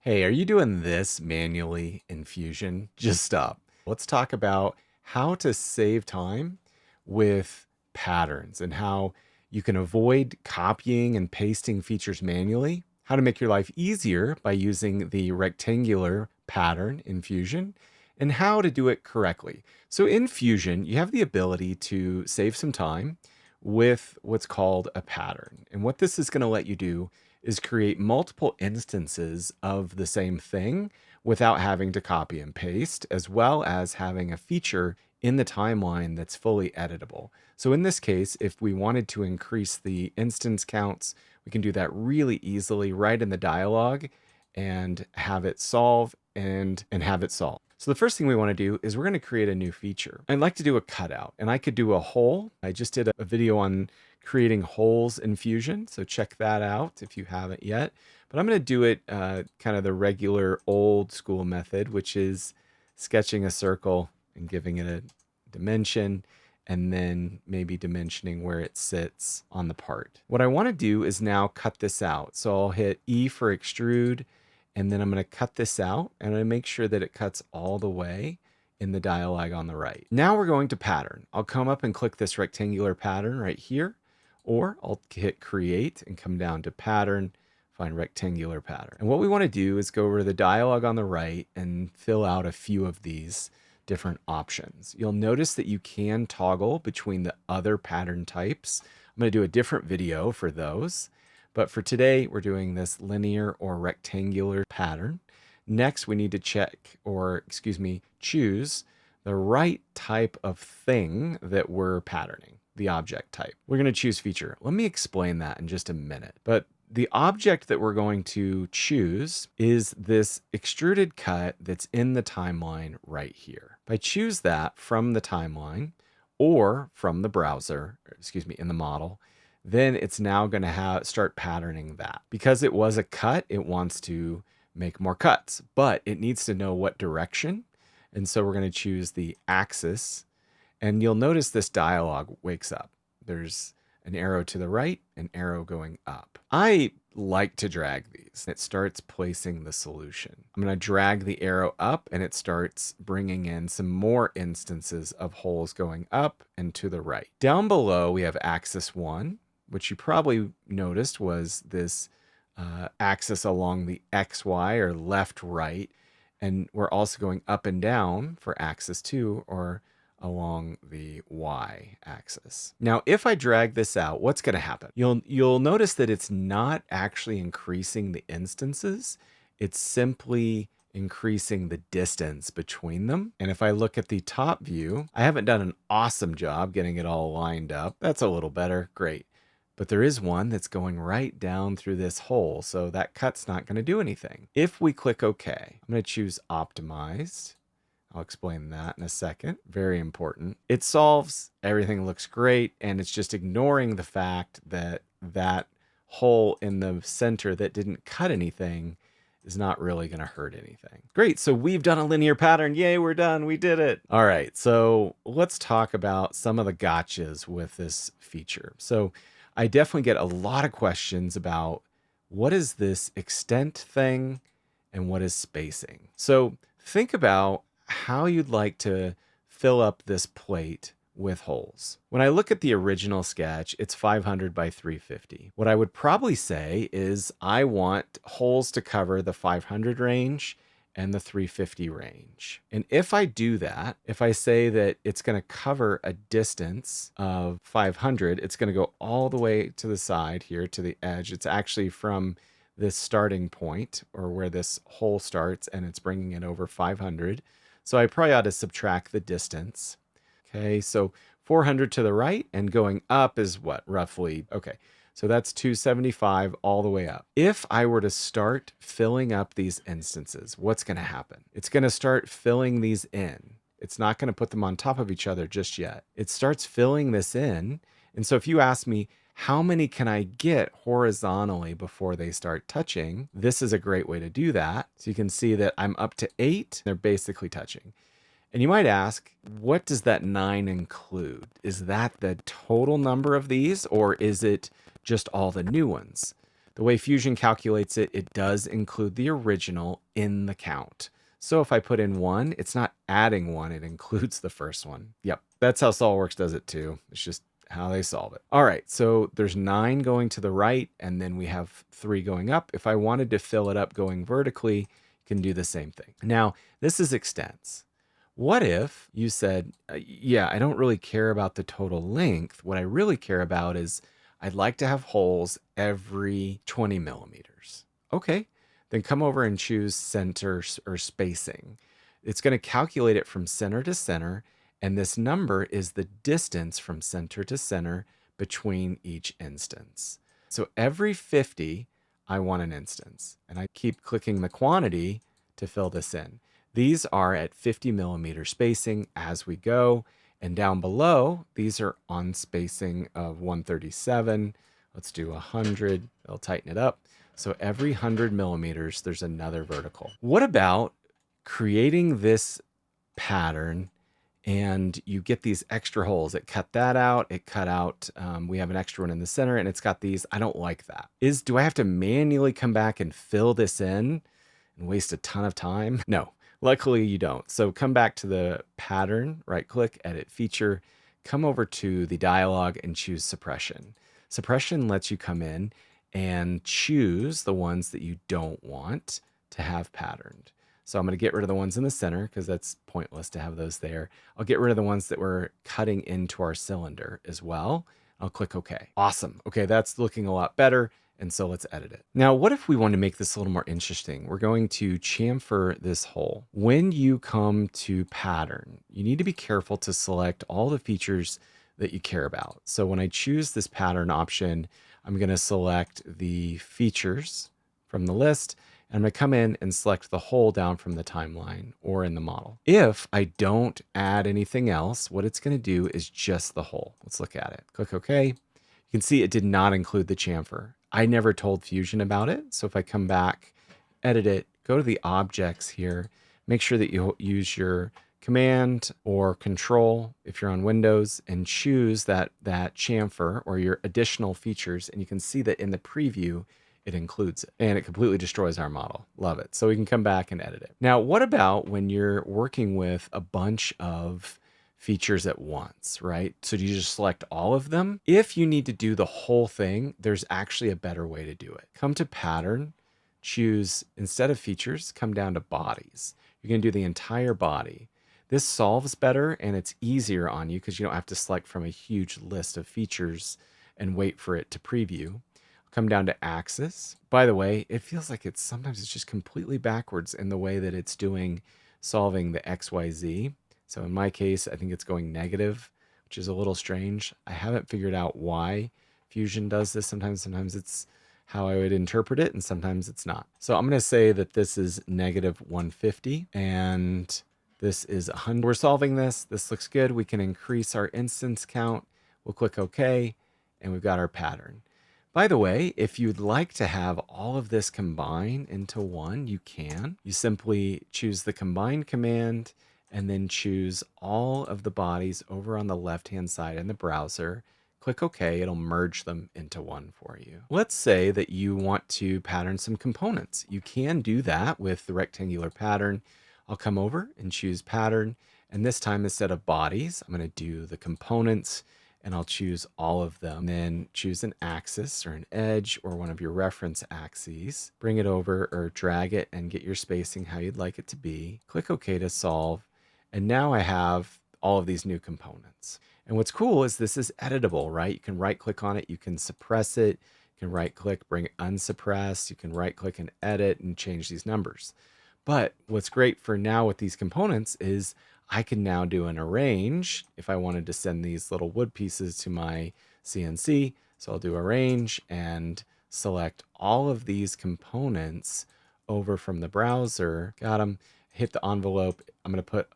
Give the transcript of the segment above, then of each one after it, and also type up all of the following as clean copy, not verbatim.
Hey, are you doing this manually in Fusion? Just stop. Let's talk about how to save time with patterns and how you can avoid copying and pasting features manually, how to make your life easier by using the rectangular pattern in Fusion, and how to do it correctly. So in Fusion, you have the ability to save some time with what's called a pattern. And what this is going to let you do is create multiple instances of the same thing without having to copy and paste, as well as having a feature in the timeline that's fully editable. So in this case, if we wanted to increase the instance counts, we can do that really easily right in the dialog and have it solve and have it solve. So the first thing we want to do is we're going to create a new feature. I'd like to do a cutout, and I could do a hole. I just did a video on creating holes in Fusion, so check that out if you haven't yet. But I'm going to do it kind of the regular old school method, which is sketching a circle and giving it a dimension, and then maybe dimensioning where it sits on the part. What I want to do is now cut this out. So I'll hit E for extrude, and then I'm going to cut this out, and I make sure that it cuts all the way in the dialog on the right. Now we're going to pattern. I'll come up and click this rectangular pattern right here, or I'll hit create and come down to pattern, find rectangular pattern. And what we want to do is go over to the dialog on the right and fill out a few of these different options. You'll notice that you can toggle between the other pattern types. I'm going to do a different video for those. But for today, we're doing this linear or rectangular pattern. Next, we need to choose the right type of thing that we're patterning, the object type. We're going to choose feature. Let me explain that in just a minute. But the object that we're going to choose is this extruded cut that's in the timeline right here. If I choose that from the timeline or from the browser, in the model, then it's now going to start patterning that. Because it was a cut, it wants to make more cuts, but it needs to know what direction. And so we're going to choose the axis, and you'll notice this dialog wakes up. There's an arrow to the right, an arrow going up. I like to drag these. It starts placing the solution. I'm going to drag the arrow up, and it starts bringing in some more instances of holes going up and to the right. Down below, we have axis 1, which you probably noticed was this axis along the XY or left, right. And we're also going up and down for axis 2 or along the Y axis. Now, if I drag this out, what's going to happen? You'll notice that it's not actually increasing the instances. It's simply increasing the distance between them. And if I look at the top view, I haven't done an awesome job getting it all lined up. That's a little better. Great. But there is one that's going right down through this hole, so that cut's not going to do anything. If we click OK, I'm going to choose Optimized. I'll explain that in a second. Very important. It solves, everything looks great, and it's just ignoring the fact that that hole in the center that didn't cut anything is not really going to hurt anything. Great, so we've done a linear pattern. Yay, we're done, we did it. All right, so let's talk about some of the gotchas with this feature. So I definitely get a lot of questions about what is this extent thing and what is spacing. So think about how you'd like to fill up this plate with holes. When I look at the original sketch, it's 500 by 350. What I would probably say is I want holes to cover the 500 range and the 350 range. And if I do that, if I say that it's going to cover a distance of 500, it's going to go all the way to the side here to the edge. It's actually from this starting point or where this hole starts, and it's bringing it over 500. So I probably ought to subtract the distance. Okay, so 400 to the right and going up is what, roughly? Okay, so that's 275 all the way up. If I were to start filling up these instances, what's going to happen? It's going to start filling these in. It's not going to put them on top of each other just yet. It starts filling this in. And so if you ask me, how many can I get horizontally before they start touching? This is a great way to do that. So you can see that I'm up to 8. They're basically touching. And you might ask, what does that 9 include? Is that the total number of these, or is it just all the new ones? The way Fusion calculates it, it does include the original in the count. So if I put in 1, it's not adding 1, it includes the first one. Yep, that's how SolidWorks does it too. It's just how they solve it. All right, so there's 9 going to the right, and then we have 3 going up. If I wanted to fill it up going vertically, you can do the same thing. Now, this is extents. What if you said, yeah, I don't really care about the total length. What I really care about is I'd like to have holes every 20 millimeters. Okay, then come over and choose center or spacing. It's going to calculate it from center to center, and this number is the distance from center to center between each instance. So every 50, I want an instance, and I keep clicking the quantity to fill this in. These are at 50 millimeter spacing as we go. And down below, these are on spacing of 137. Let's do 100. It'll tighten it up. So every 100 millimeters, there's another vertical. What about creating this pattern and you get these extra holes? It cut that out. It cut out, we have an extra one in the center and it's got these. I don't like that. Do I have to manually come back and fill this in and waste a ton of time? No. Luckily you don't. So come back to the pattern, right click, edit feature, come over to the dialog and choose suppression. Suppression lets you come in and choose the ones that you don't want to have patterned. So I'm going to get rid of the ones in the center because that's pointless to have those there. I'll get rid of the ones that we're cutting into our cylinder as well. I'll click OK. Awesome. Okay, that's looking a lot better. And so let's edit it. Now, what if we want to make this a little more interesting? We're going to chamfer this hole. When you come to pattern, you need to be careful to select all the features that you care about. So when I choose this pattern option, I'm going to select the features from the list. And I'm going to come in and select the hole down from the timeline or in the model. If I don't add anything else, what it's going to do is just the hole. Let's look at it. Click OK. You can see it did not include the chamfer. I never told Fusion about it. So if I come back, edit it, go to the objects here, make sure that you use your Command or Control if you're on Windows and choose that chamfer or your additional features. And you can see that in the preview, it includes it and it completely destroys our model. Love it. So we can come back and edit it. Now, what about when you're working with a bunch of features at once, right? So do you just select all of them? If you need to do the whole thing, there's actually a better way to do it. Come to pattern, choose instead of features, come down to bodies. You're going to do the entire body. This solves better and it's easier on you because you don't have to select from a huge list of features and wait for it to preview. Come down to axis. By the way, it feels like sometimes it's just completely backwards in the way that it's solving the XYZ. So in my case, I think it's going negative, which is a little strange. I haven't figured out why Fusion does this. Sometimes it's how I would interpret it, and sometimes it's not. So I'm going to say that this is negative 150, and this is 100. We're solving this. This looks good. We can increase our instance count. We'll click OK, and we've got our pattern. By the way, if you'd like to have all of this combine into one, you can. You simply choose the combine command and then choose all of the bodies over on the left-hand side in the browser. Click OK, it'll merge them into one for you. Let's say that you want to pattern some components. You can do that with the rectangular pattern. I'll come over and choose pattern, and this time instead of bodies, I'm going to do the components, and I'll choose all of them. And then choose an axis or an edge or one of your reference axes. Bring it over or drag it and get your spacing how you'd like it to be. Click OK to solve. And now I have all of these new components. And what's cool is this is editable, right? You can right click on it. You can suppress it. You can right click, bring it unsuppressed. You can right click and edit and change these numbers. But what's great for now with these components is I can now do an arrange if I wanted to send these little wood pieces to my CNC. So I'll do arrange and select all of these components over from the browser. Got them. Hit the envelope. I'm going to put,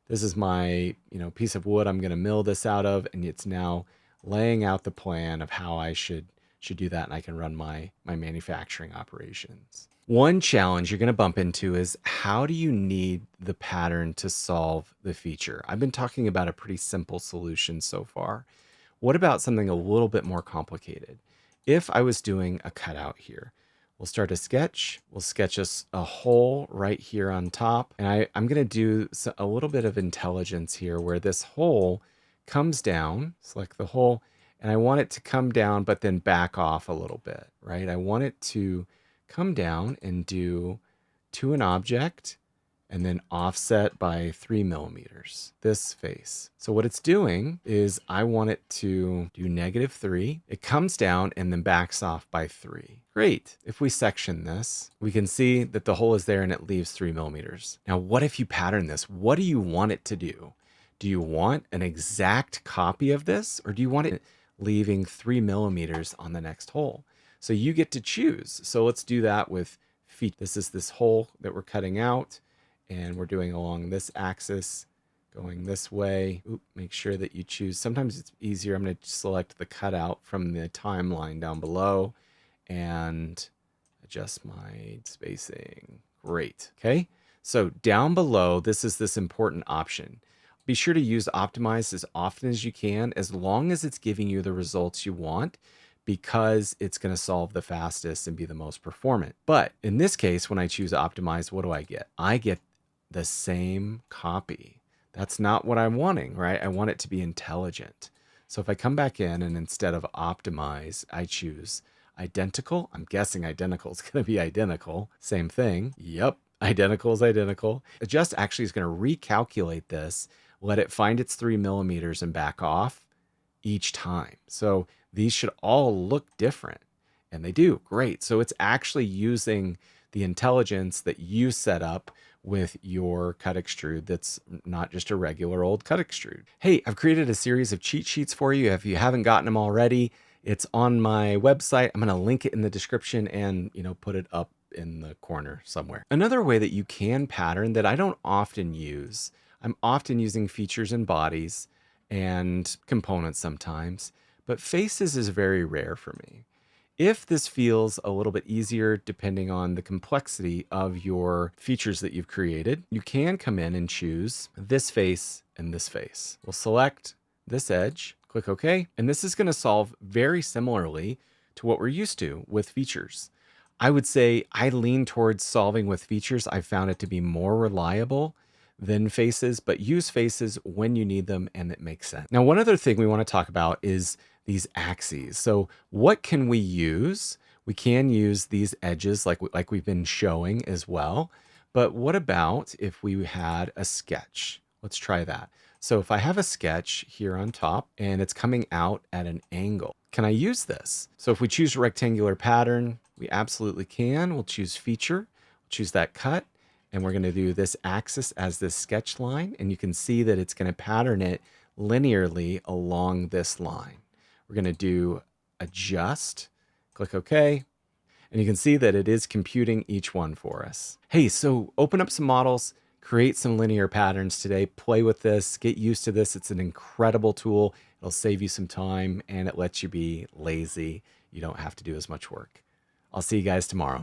this is my piece of wood I'm going to mill this out of, and it's now laying out the plan of how I should do that, and I can run my manufacturing operations. One challenge you're going to bump into is how do you need the pattern to solve the feature? I've been talking about a pretty simple solution so far. What about something a little bit more complicated? If I was doing a cutout here, We'll start a sketch. We'll sketch us a hole right here on top. And I'm going to do a little bit of intelligence here where this hole comes down, select the hole, and I want it to come down, but then back off a little bit, right? I want it to come down and do to an object and then offset by 3 millimeters, this face. So what it's doing is I want it to do -3. It comes down and then backs off by 3. Great. If we section this, we can see that the hole is there and it leaves 3 millimeters. Now, what if you pattern this? What do you want it to do? Do you want an exact copy of this, or do you want it leaving 3 millimeters on the next hole? So you get to choose. So let's do that with feet. This is this hole that we're cutting out, and we're doing along this axis, going this way. Oop, make sure that you choose. Sometimes it's easier. I'm going to select the cutout from the timeline down below and adjust my spacing. Great. Okay. So down below, this is this important option. Be sure to use optimize as often as you can, as long as it's giving you the results you want, because it's going to solve the fastest and be the most performant. But in this case, when I choose optimize, what do I get? I get the same copy. That's not what I'm wanting, right? I want it to be intelligent. So if I come back in and instead of optimize, I choose identical. I'm guessing identical is going to be identical. Same thing. Yep. Identical is identical. Adjust actually is going to recalculate this, let it find its 3 millimeters and back off each time. So these should all look different, and they do. Great. So it's actually using the intelligence that you set up with your cut extrude that's not just a regular old cut extrude. Hey, I've created a series of cheat sheets for you. If you haven't gotten them already, it's on my website. I'm going to link it in the description and, put it up in the corner somewhere. Another way that you can pattern that I don't often use, I'm often using features and bodies and components sometimes, but faces is very rare for me. If this feels a little bit easier, depending on the complexity of your features that you've created, you can come in and choose this face and this face. We'll select this edge, click OK, and this is going to solve very similarly to what we're used to with features. I would say I lean towards solving with features. I found it to be more reliable than faces, but use faces when you need them and it makes sense. Now, one other thing we want to talk about is these axes. So what can we use? We can use these edges like we've been showing as well. But what about if we had a sketch? Let's try that. So if I have a sketch here on top and it's coming out at an angle, can I use this? So if we choose a rectangular pattern, we absolutely can. We'll choose feature, choose that cut, and we're going to do this axis as this sketch line. And you can see that it's going to pattern it linearly along this line. We're going to do adjust, click OK. And you can see that it is computing each one for us. Hey, so open up some models, create some linear patterns today, play with this, get used to this. It's an incredible tool. It'll save you some time and it lets you be lazy. You don't have to do as much work. I'll see you guys tomorrow.